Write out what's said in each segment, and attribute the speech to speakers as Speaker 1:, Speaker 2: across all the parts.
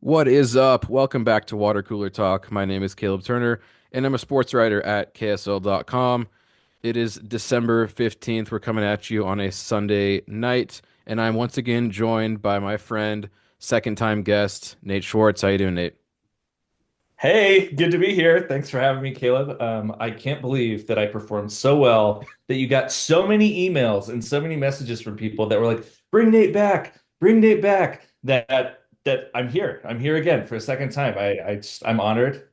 Speaker 1: What is up? Welcome back to Water Cooler Talk. My name is Caleb Turner, and I'm a sports writer at KSL.com. It is December 15th. We're coming at you on a Sunday night, and I'm once again joined by my friend, second time guest, Nate Schwartz. How you doing, Nate?
Speaker 2: Hey, good to be here. Thanks for having me, Caleb. I can't believe that I performed so well that you got so many emails and so many messages from people that were like, bring Nate back. That I'm here. I'm here again for a second time. I'm honored.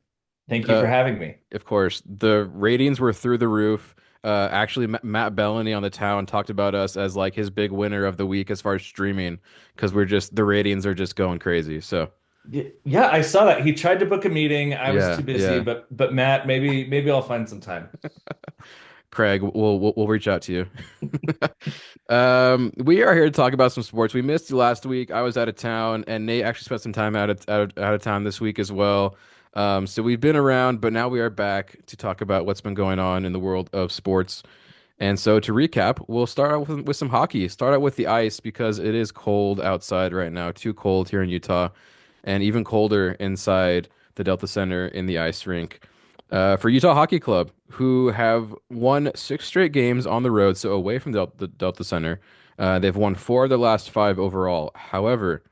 Speaker 2: Thank you for
Speaker 1: Uh,
Speaker 2: having me.
Speaker 1: of course, the ratings were through the roof. Actually, Matt Bellany on the town talked about us as like his big winner of the week as far as streaming, because the ratings are just going crazy. So.
Speaker 2: Yeah, I saw that. He tried to book a meeting. I was
Speaker 1: Yeah,
Speaker 2: too busy,
Speaker 1: yeah.
Speaker 2: but Matt, maybe I'll find some time.
Speaker 1: Craig, we'll reach out to you. We are here to talk about some sports. We missed you last week. I was out of town, and Nate actually spent some time out of town this week as well. So we've been around, but now we are back to talk about what's been going on in the world of sports. And so to recap, we'll start out with some hockey. Start out with the ice because it is cold outside right now. Too cold here in Utah, and even colder inside the Delta Center in the ice rink. For Utah Hockey Club, who have won six straight games on the road, so away from the Delta Center, they've won four of their last five overall. However,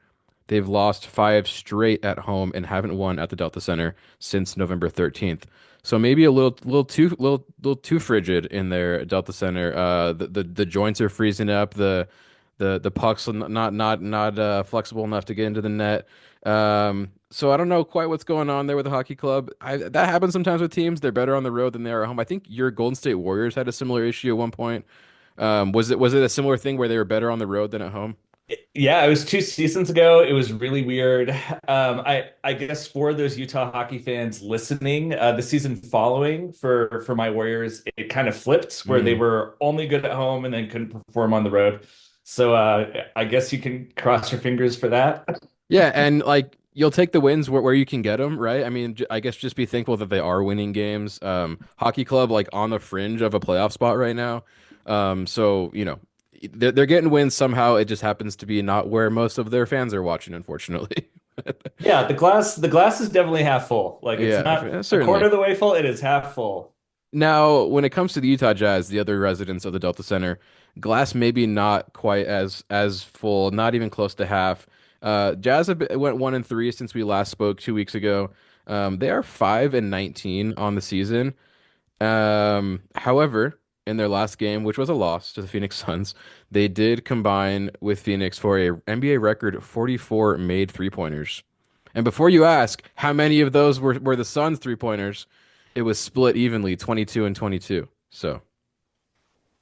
Speaker 1: they've lost five straight at home and haven't won at the Delta Center since November 13th. So maybe a little too frigid in their Delta Center. The joints are freezing up. The pucks are not flexible enough to get into the net. So I don't know quite what's going on there with the hockey club. That happens sometimes with teams. They're better on the road than they are at home. I think your Golden State Warriors had a similar issue at one point. Was it a similar thing where they were better on the road than at home?
Speaker 2: Yeah, it was 2 seasons ago. It was really weird. I guess for those Utah hockey fans listening, the season following for my Warriors, it kind of flipped where they
Speaker 1: Mm.
Speaker 2: were only good at home and then couldn't perform on the road. So I guess you can cross your fingers for that.
Speaker 1: Yeah, and like you'll take the wins where you can get them, right? I mean, I guess just be thankful that they are winning games. Hockey club like on the fringe of a playoff spot right now. So they're getting wins somehow. It just happens to be not where most of their fans are watching, unfortunately.
Speaker 2: Yeah, the glass is definitely half full. Like it's
Speaker 1: Yeah,
Speaker 2: not a quarter
Speaker 1: certainly.
Speaker 2: of the way full, it is half full.
Speaker 1: Now, when it comes to the Utah Jazz, the other residents of the Delta Center, glass maybe not quite as full, not even close to half. Jazz went 1-3 since we last spoke 2 weeks ago. They are 5-19 on the season. However, in their last game, which was a loss to the Phoenix Suns, they did combine with Phoenix for a NBA record 44 made three-pointers. And before you ask how many of those were the Suns three-pointers, it was split evenly, 22 and 22. So,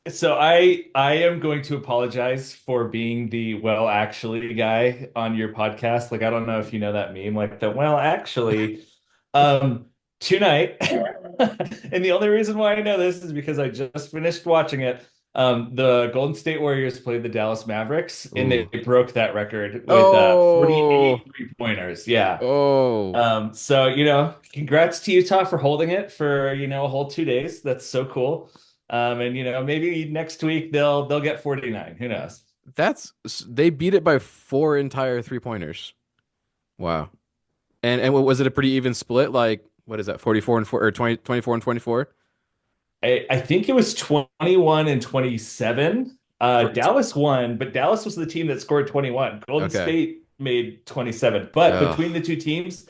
Speaker 2: So I am going to apologize for being the well actually guy on your podcast. Like I don't know if you know that meme, like the well actually tonight. And the only reason why I know this is because I just finished watching it. The Golden State Warriors played the Dallas Mavericks and they
Speaker 1: ooh.
Speaker 2: broke that record with
Speaker 1: Oh,
Speaker 2: 48 three-pointers. Yeah.
Speaker 1: oh.
Speaker 2: So, congrats to Utah for holding it for, a whole 2 days. That's so cool. And maybe next week they'll get 49. Who knows?
Speaker 1: They beat it by four entire three-pointers. Wow. And was it a pretty even split? Like, what is that? 44 and 4 or 20, 24 and 24?
Speaker 2: I think it was 21 and 27.
Speaker 1: For
Speaker 2: Dallas won, but Dallas was the team that scored 21. Golden
Speaker 1: okay.
Speaker 2: State made 27. But between
Speaker 1: Ugh.
Speaker 2: the two teams,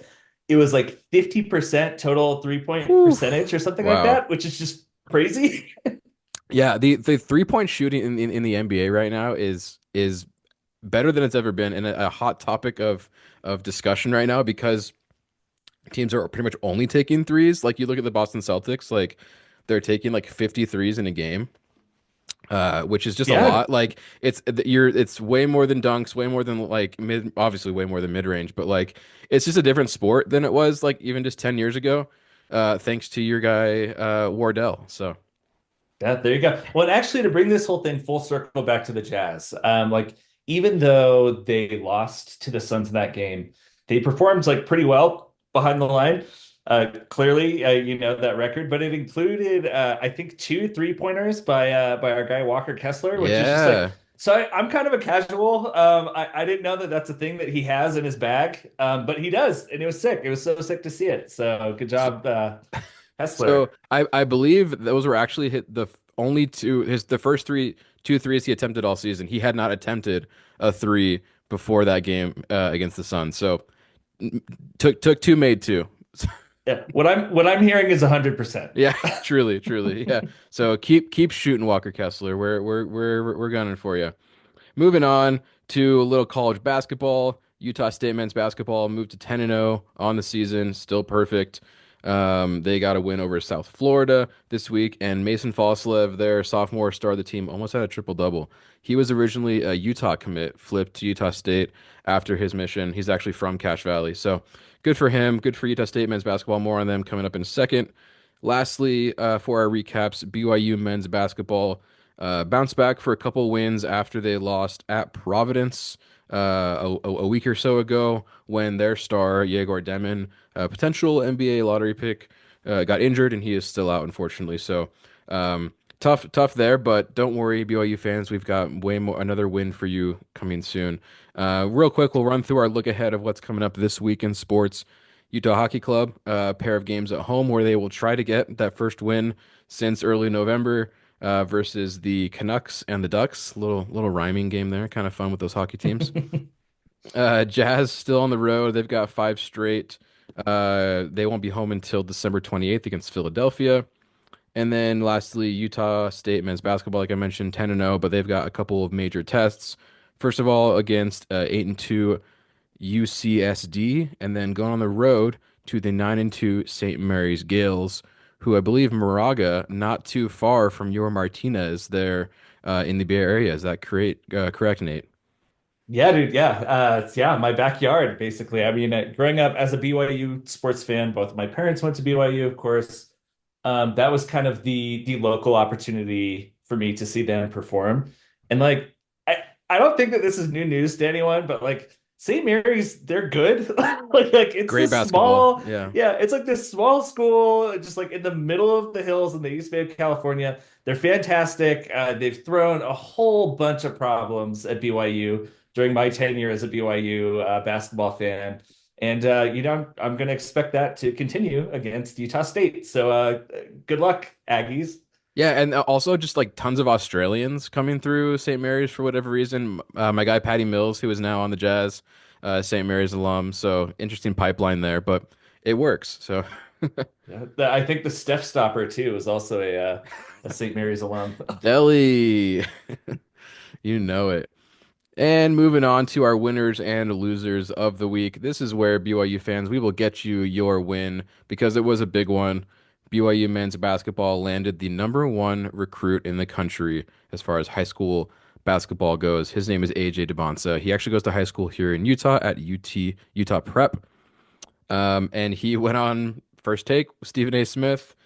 Speaker 2: it was like 50% total three-point
Speaker 1: Whew.
Speaker 2: percentage or something like
Speaker 1: Wow.
Speaker 2: that, which is just crazy.
Speaker 1: Yeah, the three-point shooting in the NBA right now is better than it's ever been and a hot topic of discussion right now because teams are pretty much only taking threes. Like you look at the Boston Celtics, like they're taking like 50 threes in a game. Which is just a
Speaker 2: Yeah,
Speaker 1: lot. Like it's way more than dunks, way more than like mid, obviously way more than mid range, but like it's just a different sport than it was like even just 10 years ago. Thanks to your guy Wardell. So
Speaker 2: yeah, there you go. Well, and actually, to bring this whole thing full circle back to the Jazz, like even though they lost to the Suns in that game, they performed like pretty well behind the line. Clearly, that record, but it included, I think, two three-pointers by our guy Walker Kessler, which is just like
Speaker 1: yeah,
Speaker 2: So I'm kind of a casual. I didn't know that that's a thing that he has in his bag, but he does, and it was sick. It was so sick to see it. So good
Speaker 1: So,
Speaker 2: job,
Speaker 1: so
Speaker 2: Hessler.
Speaker 1: I believe those were actually hit the only the first two threes he attempted all season. He had not attempted a three before that game against the Suns. So n- took two, made two.
Speaker 2: Yeah, what I'm hearing is 100%.
Speaker 1: Yeah, truly, truly. Yeah. So keep shooting, Walker Kessler. We're gunning for you. Moving on to a little college basketball. Utah State men's basketball moved to 10-0 on the season, still perfect. They got a win over South Florida this week, and Mason Foslev, their sophomore star of the team, almost had a triple-double. He was originally a Utah commit, flipped to Utah State after his mission. He's actually from Cache Valley, so good for him. Good for Utah State men's basketball. More on them coming up in a second. Lastly, for our recaps, BYU men's basketball bounced back for a couple wins after they lost at Providence a week or so ago when their star, Yegor Demin, a potential NBA lottery pick, got injured and he is still out, unfortunately. So tough there, but don't worry, BYU fans, we've got way more another win for you coming soon. Real quick, we'll run through our look ahead of what's coming up this week in sports. Utah Hockey Club, a pair of games at home where they will try to get that first win since early November versus the Canucks and the Ducks. Little rhyming game there, kind of fun with those hockey teams. Jazz still on the road. They've got five straight. They won't be home until December 28th against Philadelphia. And then lastly, Utah State men's basketball, like I mentioned, 10-0, but they've got a couple of major tests. First of all, against 8-2 UCSD, and then going on the road to the 9-2 St. Mary's Gales, who I believe Moraga, not too far from your Martinez there in the Bay Area. Is that correct, Nate?
Speaker 2: Yeah, dude. Yeah, it's yeah, my backyard basically. I mean, growing up as a BYU sports fan, both my parents went to BYU, of course. That was kind of the local opportunity for me to see them perform. And like, I don't think that this is new news to anyone, but like St. Mary's, they're good. Like it's
Speaker 1: Great
Speaker 2: this
Speaker 1: basketball.
Speaker 2: small,
Speaker 1: Yeah.
Speaker 2: yeah, it's like this small school, just like in the middle of the hills in the East Bay of California. They're fantastic. They've thrown a whole bunch of problems at BYU during my tenure as a BYU basketball fan. And I'm going to expect that to continue against Utah State. So good luck, Aggies.
Speaker 1: Yeah, and also just like tons of Australians coming through St. Mary's for whatever reason. My guy Patty Mills, who is now on the Jazz, St. Mary's alum, so interesting pipeline there, but it works. So
Speaker 2: Yeah, I think the Steph Stopper too is also a St. Mary's alum.
Speaker 1: Delhi, you know it. And moving on to our winners and losers of the week. This is where BYU fans, we will get you your win because it was a big one. BYU men's basketball landed the number one recruit in the country as far as high school basketball goes. His name is AJ Dybantsa. He actually goes to high school here in Utah at Utah Prep. And he went on First Take with Stephen A. Smith,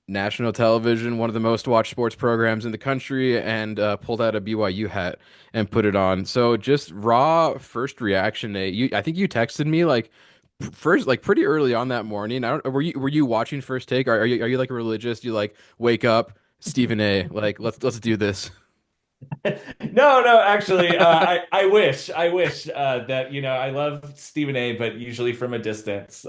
Speaker 1: national television, one of the most watched sports programs in the country, and pulled out a BYU hat and put it on. So just raw first reaction, Nate. I think you texted me like first, like pretty early on that morning. I don't, were you watching First Take? Are you like a religious? You like wake up, Stephen A. Like let's do this.
Speaker 2: No, actually, I wish that I love Stephen A, but usually from a distance.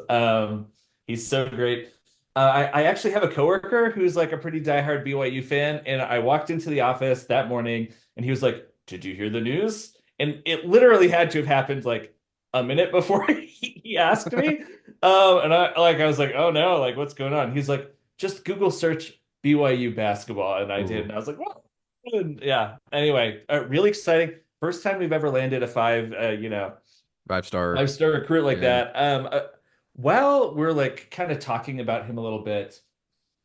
Speaker 2: He's so great. I actually have a coworker who's like a pretty diehard BYU fan, and I walked into the office that morning, and he was like, "Did you hear the news?" And it literally had to have happened like a minute before he asked me. And I was like, "Oh no, like what's going on?" He's like, "Just Google search BYU basketball," and I did,
Speaker 1: Ooh,
Speaker 2: and I was like, "What?" Yeah. Anyway, really exciting. First time we've ever landed a
Speaker 1: five-star.
Speaker 2: five-star recruit like
Speaker 1: Yeah.
Speaker 2: that. While we're like kind of talking about him a little bit,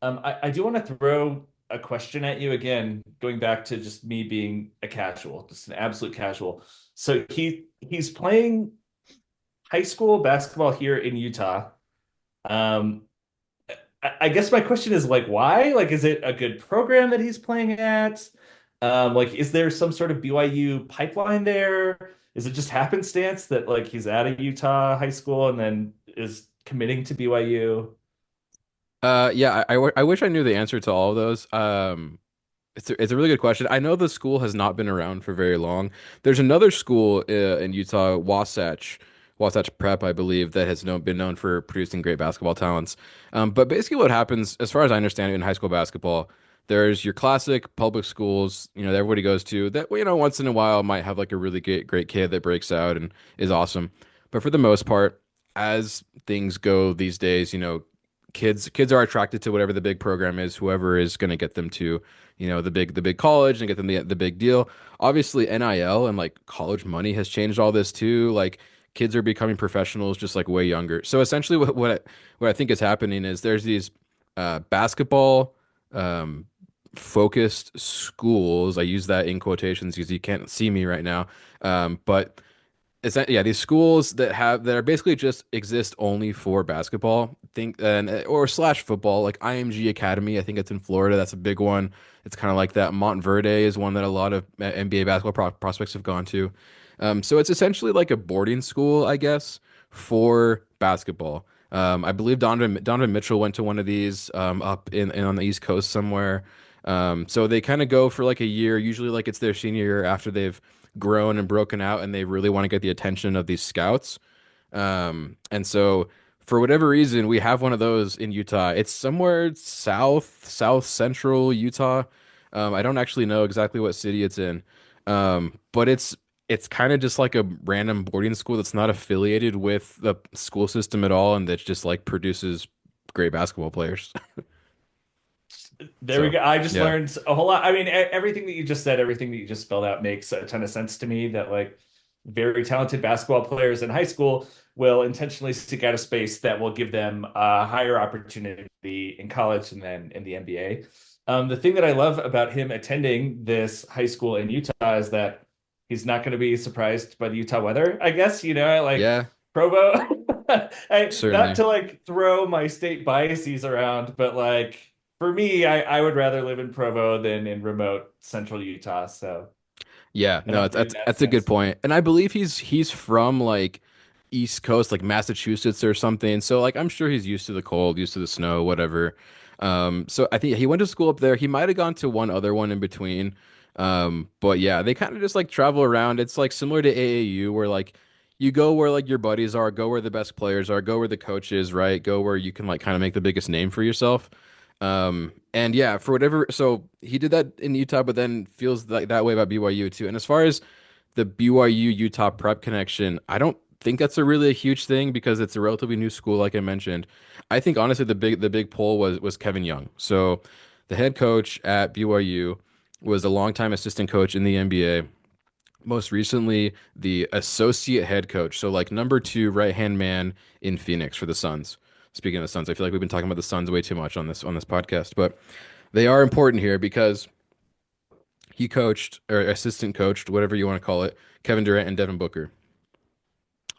Speaker 2: I do want to throw a question at you again, going back to just me being a casual, just an absolute casual. So he's playing high school basketball here in Utah. Um, I guess my question is like, why? Like, is it a good program that he's playing at? Like, is there some sort of BYU pipeline there? Is it just happenstance that like he's at a Utah high school and then is committing to BYU?
Speaker 1: Yeah, I wish I knew the answer to all of those. It's a really good question. I know the school has not been around for very long. There's another school in Utah, Wasatch Prep, I believe, that has been known for producing great basketball talents. But basically, what happens, as far as I understand it, in high school basketball, there's your classic public schools, that everybody goes to. That once in a while might have like a really great kid that breaks out and is awesome. But for the most part, as things go these days, kids are attracted to whatever the big program is, whoever is going to get them to the big college and get them the big deal. Obviously, NIL and like college money has changed all this too. Like kids are becoming professionals just like way younger. So essentially, what I think is happening is there's these basketball focused schools. I use that in quotations because you can't see me right now. But it's yeah, these schools that are basically just exist only for basketball, think and or slash football, like IMG Academy. I think it's in Florida. That's a big one. It's kind of like that. Montverde is one that a lot of NBA basketball prospects have gone to. So it's essentially like a boarding school, I guess, for basketball. I believe Donovan Mitchell went to one of these up in on the East Coast somewhere. So they kind of go for like a year, usually like it's their senior year after they've grown and broken out and they really want to get the attention of these scouts. And so for whatever reason, we have one of those in Utah. It's somewhere south central Utah. I don't actually know exactly what city it's in. But it's kind of just like a random boarding school that's not affiliated with the school system at all and that just like produces great basketball players.
Speaker 2: There we
Speaker 1: So,
Speaker 2: go. I just
Speaker 1: yeah.
Speaker 2: learned a whole lot. I mean, everything that you just said, everything that you just spelled out makes a ton of sense to me that like very talented basketball players in high school will intentionally seek out a space that will give them a higher opportunity in college and then in the NBA. The thing that I love about him attending this high school in Utah is that he's not going to be surprised by the Utah weather, I guess, like
Speaker 1: Yeah,
Speaker 2: Provo. Not
Speaker 1: certainly.
Speaker 2: to like throw my state biases around, but like for me, I would rather live in Provo than in remote central Utah. So
Speaker 1: Yeah,
Speaker 2: I
Speaker 1: no,
Speaker 2: don't
Speaker 1: it's,
Speaker 2: bring
Speaker 1: that's
Speaker 2: that
Speaker 1: that's a good
Speaker 2: sense.
Speaker 1: point. And I believe he's from like East Coast, like Massachusetts or something. So like I'm sure he's used to the cold, used to the snow, whatever. So I think he went to school up there. He might have gone to one other one in between. But yeah, they kind of just like travel around. It's like similar to AAU where like you go where like your buddies are, go where the best players are, go where the coach is, right? Go where you can like kind of make the biggest name for yourself. And yeah, for whatever, so he did that in Utah, but then feels like that way about BYU too. And as far as the BYU Utah prep connection, I don't think that's a huge thing because it's a relatively new school, like I mentioned. I think honestly the big pull was Kevin Young. So the head coach at BYU was a longtime assistant coach in the NBA. Most recently, the associate head coach, so like number two right hand man in Phoenix for the Suns. Speaking of the Suns, I feel like we've been talking about the Suns way too much on this podcast, but they are important here because he coached or assistant coached, whatever you want to call it, Kevin Durant and Devin Booker,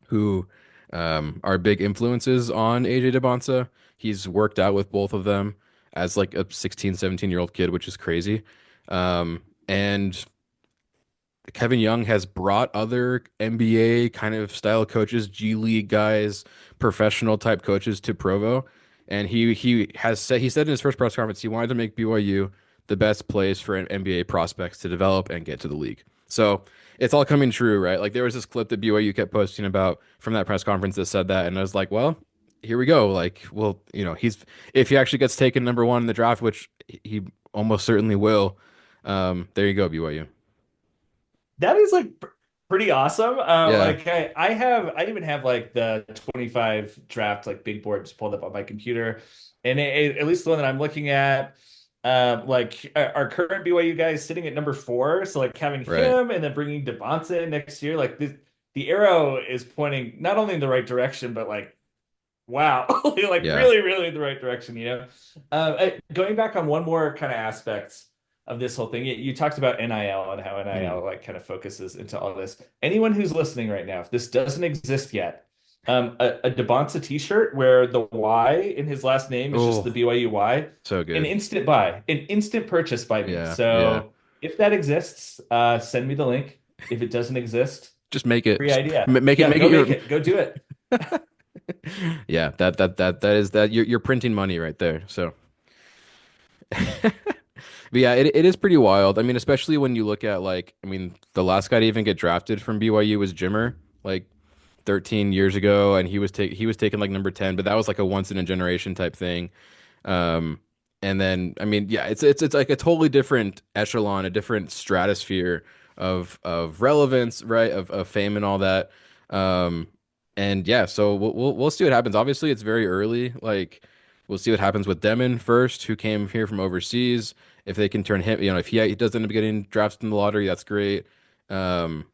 Speaker 1: who are big influences on AJ Dybantsa. He's worked out with both of them as like a 16, 17-year-old kid, which is crazy. And Kevin Young has brought other NBA kind of style coaches, G League guys, professional type coaches to Provo, and he said in his first press conference he wanted to make BYU the best place for NBA prospects to develop and get to the league. So it's all coming true, right? Like there was this clip that BYU kept posting about from that press conference that said that, and I was like, well, here we go. Like, well, if he actually gets taken number one in the draft, which he almost certainly will, there you go, BYU.
Speaker 2: That is like pretty awesome.
Speaker 1: Yeah,
Speaker 2: Like I even have like the 25 draft like big board just pulled up on my computer, and at least the one that I'm looking at, like our current BYU guy is sitting at number 4. So like having
Speaker 1: right.
Speaker 2: him and then bringing Dybantsa in next year, like the arrow is pointing not only in the right direction, but like wow, like
Speaker 1: Yeah.
Speaker 2: really, really in the right direction. Going back on one more kind of aspect of this whole thing, you talked about NIL and how
Speaker 1: Mhm.
Speaker 2: NIL like kind of focuses into all this. Anyone who's listening right now, if this doesn't exist yet, a Dybantsa t-shirt where the Y in his last name is just the
Speaker 1: Oh,
Speaker 2: BYU Y,
Speaker 1: so
Speaker 2: an
Speaker 1: good.
Speaker 2: instant buy, an instant purchase by me.
Speaker 1: Yeah, yeah.
Speaker 2: So if that exists, send me the link. If it doesn't exist,
Speaker 1: Just make it.
Speaker 2: free
Speaker 1: Just
Speaker 2: idea.
Speaker 1: make it.
Speaker 2: Yeah,
Speaker 1: Make
Speaker 2: go
Speaker 1: it your.
Speaker 2: make it. Go do it.
Speaker 1: Yeah, that is that. You're printing money right there. So, But yeah, it is pretty wild. I mean, especially when you look at like, I mean, the last guy to even get drafted from BYU was Jimmer, like 13 years ago, and he was taken like number 10, but that was like a once in a generation type thing. Um, and then I mean, yeah, it's like a totally different echelon, a different stratosphere of relevance, right? Of fame and all that. Um, and yeah, so we'll see what happens. Obviously, it's very early. Like we'll see what happens with Demon first, who came here from overseas. If they can turn him, if he does end up getting drafted in the lottery, that's great. Um,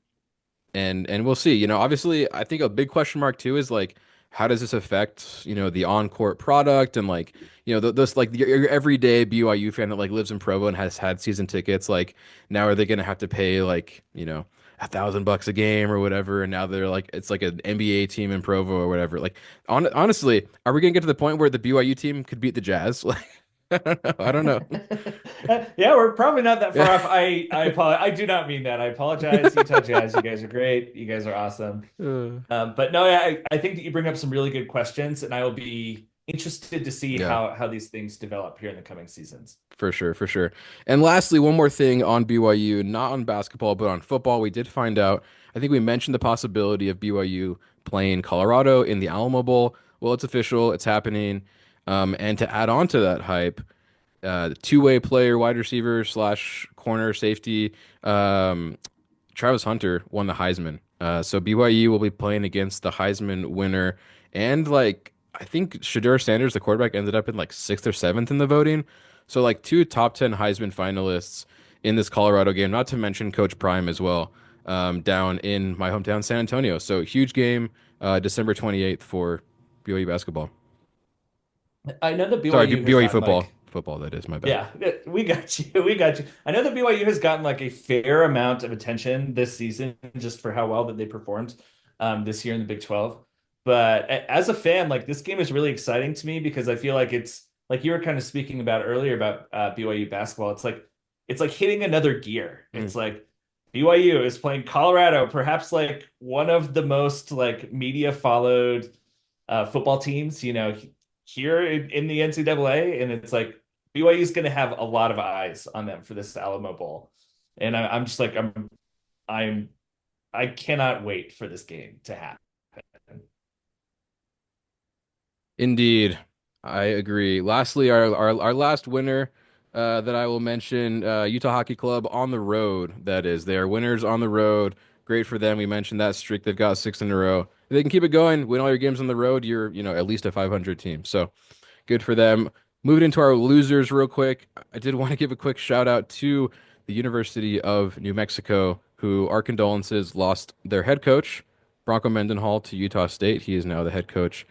Speaker 1: and we'll see. Obviously, I think a big question mark too is like, how does this affect, the on-court product and like, this like your everyday BYU fan that like lives in Provo and has had season tickets. Like, now are they going to have to pay like, $1,000 a game or whatever? And now they're like, it's like an NBA team in Provo or whatever. Like, honestly, are we going to get to the point where the BYU team could beat the Jazz? Like, I don't know. I don't know.
Speaker 2: Yeah, we're probably not that far
Speaker 1: Yeah.
Speaker 2: off. I do not mean that. I apologize, Utah Jazz. You guys are great. You guys are awesome. But no, I think that you bring up some really good questions, and I will be interested to see
Speaker 1: Yeah.
Speaker 2: how these things develop here in the coming seasons.
Speaker 1: For sure, for sure. And lastly, one more thing on BYU, not on basketball, but on football. We did find out, I think we mentioned the possibility of BYU playing Colorado in the Alamo Bowl. Well, it's official, it's happening. And to add on to that hype, two-way player, wide receiver slash corner safety, um, Travis Hunter won the Heisman. So BYU will be playing against the Heisman winner. And like, I think Shedeur Sanders, the quarterback, ended up in like sixth or seventh in the voting. So like two top 10 Heisman finalists in this Colorado game, not to mention Coach Prime as well, down in my hometown, San Antonio. So huge game, December 28th for BYU basketball.
Speaker 2: I know that
Speaker 1: Sorry,
Speaker 2: BYU has
Speaker 1: BYU
Speaker 2: gotten
Speaker 1: football.
Speaker 2: like,
Speaker 1: Football, that is, my bad.
Speaker 2: yeah, we got you. We got you. I know that BYU has gotten like a fair amount of attention this season just for how well that they performed this year in the Big 12. But as a fan, like this game is really exciting to me because I feel like it's like you were kind of speaking about earlier about BYU basketball. It's like hitting another gear.
Speaker 1: Mm.
Speaker 2: It's like BYU is playing Colorado, perhaps like one of the most like media followed football teams, here in the NCAA, and it's like BYU is going to have a lot of eyes on them for this Alamo Bowl, and I'm just like I'm I cannot wait for this game to happen.
Speaker 1: Indeed, I agree. Lastly, our last winner that I will mention, Utah Hockey Club on the road. That is, they are winners on the road. Great for them. We mentioned that streak. They've got six in a row. If they can keep it going, win all your games on the road, you're, at least a 500 team. So good for them. Moving into our losers real quick. I did want to give a quick shout out to the University of New Mexico, who our condolences lost their head coach, Bronco Mendenhall, to Utah State. He is now the head coach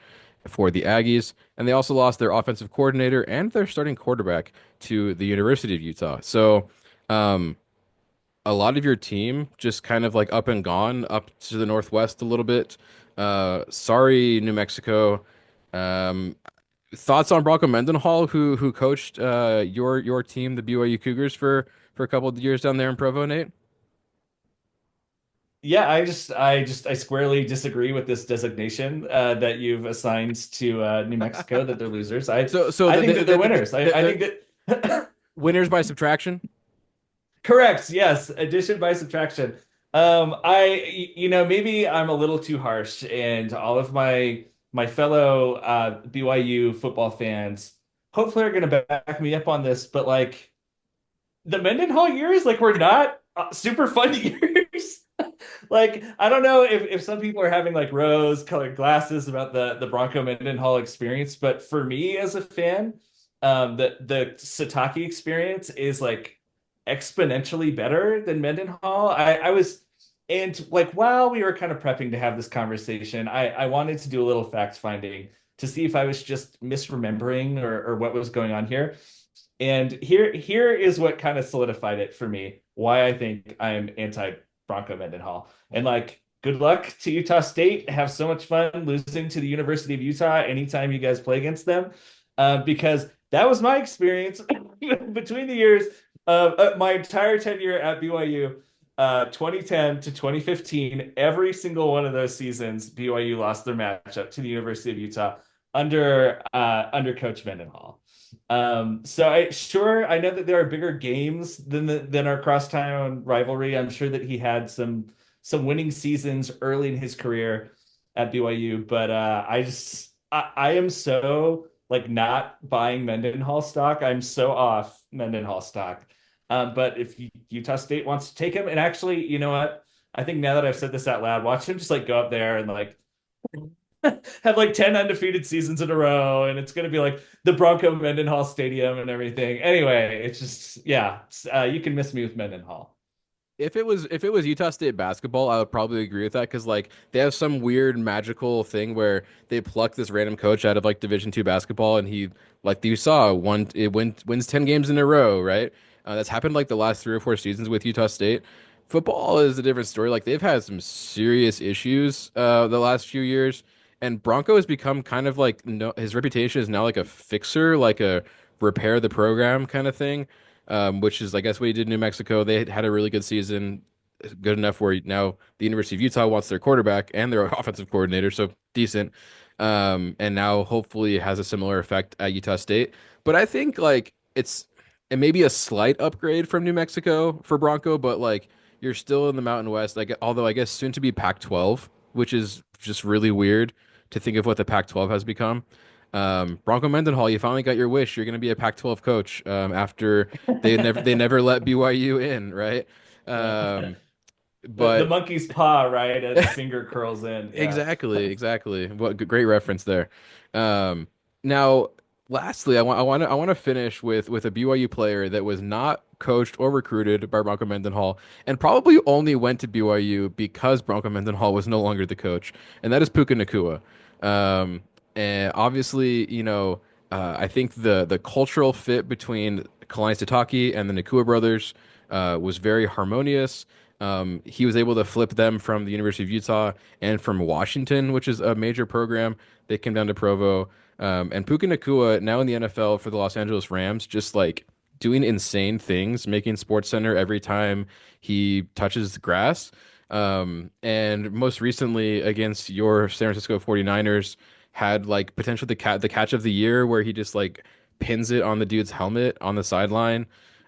Speaker 1: for the Aggies. And they also lost their offensive coordinator and their starting quarterback to the University of Utah. So, um, a lot of your team just kind of like up and gone up to the northwest a little bit. Sorry, New Mexico. Um, Thoughts on Bronco Mendenhall, who coached your team, the BYU Cougars, for a couple of years down there in Provo, Nate?
Speaker 2: Yeah, I squarely disagree with this designation that you've assigned to New Mexico that they're losers. I
Speaker 1: So
Speaker 2: I think that they're winners. I think that
Speaker 1: winners by subtraction.
Speaker 2: correct. Yes, addition by subtraction. Maybe I'm a little too harsh, and all of my fellow BYU football fans hopefully are going to back me up on this. But like the Mendenhall years, like were not super fun years. Like I don't know if some people are having like rose-colored glasses about the Bronco Mendenhall experience, but for me as a fan, the Sataki experience is like exponentially better than Mendenhall. I was and like while we were kind of prepping to have this conversation, I wanted to do a little fact finding to see if I was just misremembering or what was going on here. And here is what kind of solidified it for me, why I think I'm anti Bronco Mendenhall. And like, good luck to Utah State. Have so much fun losing to the University of Utah anytime you guys play against them, because that was my experience between the years of my entire tenure at BYU. 2010 to 2015, every single one of those seasons, BYU lost their matchup to the University of Utah under Coach Mendenhall. So I know that there are bigger games than our crosstown rivalry. I'm sure that he had some winning seasons early in his career at BYU, but I am so like not buying Mendenhall stock. I'm so off Mendenhall stock. But if Utah State wants to take him, and actually, you know what? I think now that I've said this out loud, watch him just like go up there and like have like 10 undefeated seasons in a row, and it's going to be like the Bronco Mendenhall Stadium and everything. Anyway, it's just, yeah, you can miss me with Mendenhall.
Speaker 1: If it was Utah State basketball, I would probably agree with that because like they have some weird magical thing where they pluck this random coach out of like Division II basketball and he like you saw wins 10 games in a row, right? That's happened like the last 3 or 4 seasons with Utah State. Football is a different story. Like they've had some serious issues the last few years, and Bronco has become kind of like no, his reputation is now like a fixer, like a repair the program kind of thing, which is, I guess, what he did in New Mexico. They had a really good season, good enough where now the University of Utah wants their quarterback and their offensive coordinator, so decent. And now hopefully it has a similar effect at Utah State. But I think like it may be a slight upgrade from New Mexico for Bronco, but like you're still in the Mountain West. Like although I guess soon to be Pac-12, which is just really weird to think of what the Pac-12 has become. Bronco Mendenhall, you finally got your wish. You're going to be a Pac-12 coach after they never let BYU in, right?
Speaker 2: Yeah.
Speaker 1: Um,
Speaker 2: The
Speaker 1: but
Speaker 2: monkey's paw, right, as the finger curls in. Yeah.
Speaker 1: exactly. What great reference there. Um, now, lastly, I want to finish with a BYU player that was not coached or recruited by Bronco Mendenhall, and probably only went to BYU because Bronco Mendenhall was no longer the coach, and that is Puka Nacua. Um, and obviously, I think the cultural fit between Kalani Sitake and the Nacua brothers was very harmonious. He was able to flip them from the University of Utah and from Washington, which is a major program. They came down to Provo. And Puka Nacua, now in the NFL for the Los Angeles Rams, just like doing insane things, making Sports Center every time he touches the grass. And most recently against your San Francisco 49ers, had like potentially the catch of the year where he just like pins it on the dude's helmet on the sideline.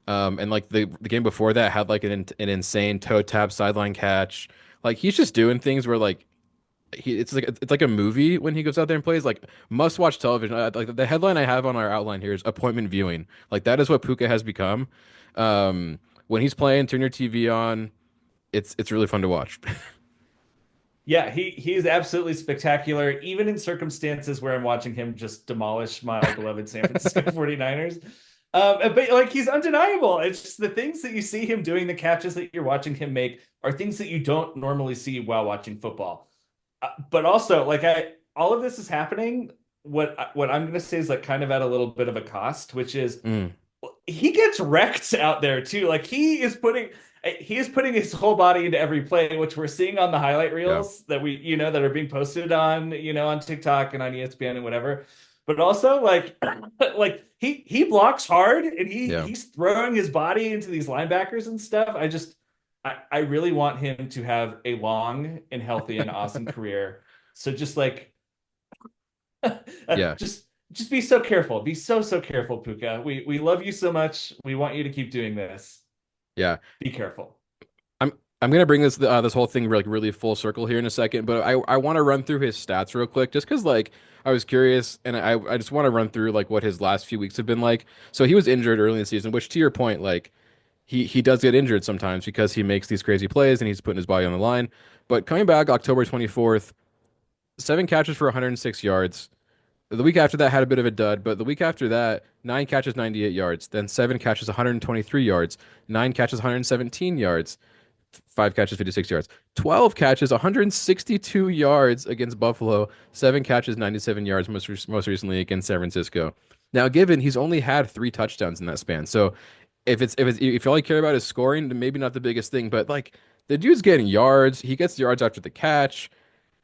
Speaker 1: And like the game before that had like an insane toe tap sideline catch. Like he's just doing things where like it's like a movie when he goes out there and plays. Like must watch television. Like the headline I have on our outline here is appointment viewing. Like that is what Puka has become. When he's playing, turn your TV on. It's really fun to watch.
Speaker 2: Yeah, he is absolutely spectacular, even in circumstances where I'm watching him just demolish my beloved San Francisco 49ers. But like he's undeniable. It's just the things that you see him doing, the catches that you're watching him make are things that you don't normally see while watching football. But also, like all of this is happening. What I'm going to say is like kind of at a little bit of a cost, which is
Speaker 1: Mm,
Speaker 2: he gets wrecked out there too. Like he is putting his whole body into every play, which we're seeing on the highlight
Speaker 1: yeah,
Speaker 2: reels that that are being posted on, on TikTok and on ESPN and whatever. But also like like he blocks hard and
Speaker 1: yeah,
Speaker 2: he's throwing his body into these linebackers and stuff. I really want him to have a long and healthy and awesome career. So just like
Speaker 1: yeah,
Speaker 2: just be so careful. Be so careful, Puka. We love you so much. We want you to keep doing this.
Speaker 1: yeah.
Speaker 2: Be careful.
Speaker 1: I'm I'm gonna bring this whole thing like really full circle here in a second, but I want to run through his stats real quick just because like I was curious and I just want to run through like what his last few weeks have been like. So he was injured early in the season, which to your point, like he does get injured sometimes because he makes these crazy plays and he's putting his body on the line. But coming back October 24th, 7 catches for 106 yards. The week after that had a bit of a dud, but the week after that, 9 catches, 98 yards. Then 7 catches, 123 yards. 9 catches, 117 yards. 5 catches, 56 yards. 12 catches, 162 yards against Buffalo. 7 catches, 97 yards most recently against San Francisco. Now, given he's only had 3 touchdowns in that span, so if all you care about is scoring, then maybe not the biggest thing, but like the dude's getting yards. He gets yards after the catch.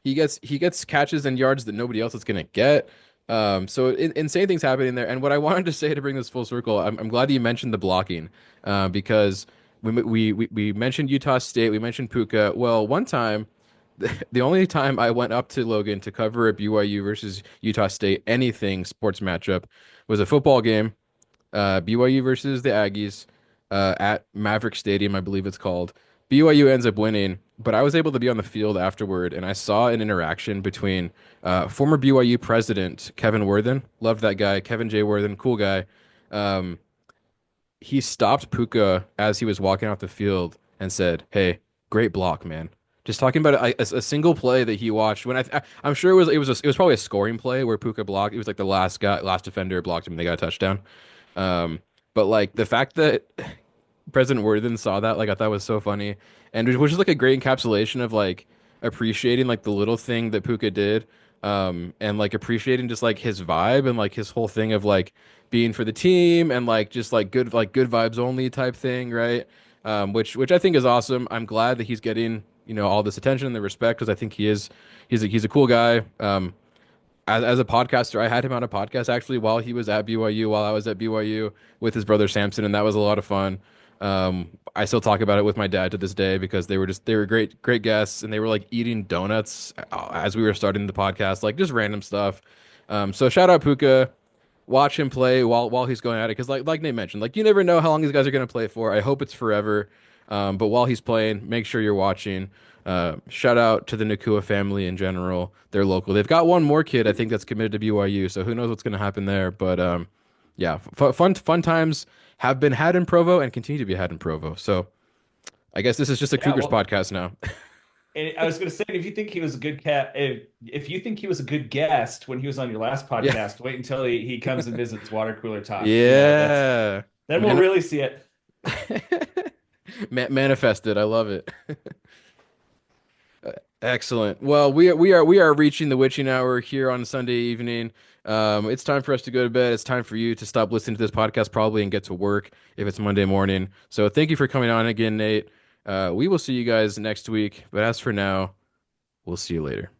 Speaker 1: He gets catches and yards that nobody else is gonna get. So insane things happening there. And what I wanted to say to bring this full circle, I'm glad you mentioned the blocking, because we mentioned Utah State, we mentioned Puka. Well, one time, the only time I went up to Logan to cover a BYU versus Utah State anything sports matchup was a football game. BYU versus the Aggies at Maverick Stadium, I believe it's called. BYU ends up winning, but I was able to be on the field afterward, and I saw an interaction between former BYU president Kevin Worthen. Loved that guy, Kevin J. Worthen, cool guy. Um, he stopped Puka as he was walking off the field and said, "Hey, great block, man." Just talking about a single play that he watched when I'm sure it was probably a scoring play where Puka blocked. It was like the last defender blocked him and they got a touchdown. Um, but like the fact that President Worthen saw that, like I thought was so funny, and which was like a great encapsulation of like appreciating like the little thing that Puka did, and like appreciating just like his vibe and like his whole thing of like being for the team and like just like good vibes only type thing, right? Which I think is awesome. I'm glad that he's getting all this attention and the respect because I think he's a cool guy. As a podcaster, I had him on a podcast actually while he was at BYU, while I was at BYU with his brother Samson, and that was a lot of fun. I still talk about it with my dad to this day because they were great guests, and they were like eating donuts as we were starting the podcast, like just random stuff. So shout out Puka, watch him play while he's going at it because like Nate mentioned, like you never know how long these guys are going to play for. I hope it's forever. But while he's playing, make sure you're watching. Shout out to the Nakua family in general. They're local. They've got one more kid I think that's committed to BYU, so who knows what's going to happen there. But yeah, fun times have been had in Provo and continue to be had in Provo. So I guess this is just a
Speaker 2: Yeah,
Speaker 1: Cougars
Speaker 2: well,
Speaker 1: podcast now.
Speaker 2: and I was going to say, if you think he was a good cat, if you think he was a good guest when he was on your last
Speaker 1: Yeah,
Speaker 2: podcast, wait until he comes and visits Water Cooler Talk. That's
Speaker 1: yeah.
Speaker 2: then we'll
Speaker 1: Man
Speaker 2: really see it.
Speaker 1: manifested. I love it. Excellent. Well, we are reaching the witching hour here on Sunday evening. It's time for us to go to bed. It's time for you to stop listening to this podcast probably and get to work if it's Monday morning. So thank you for coming on again, Nate. We will see you guys next week. But as for now, we'll see you later.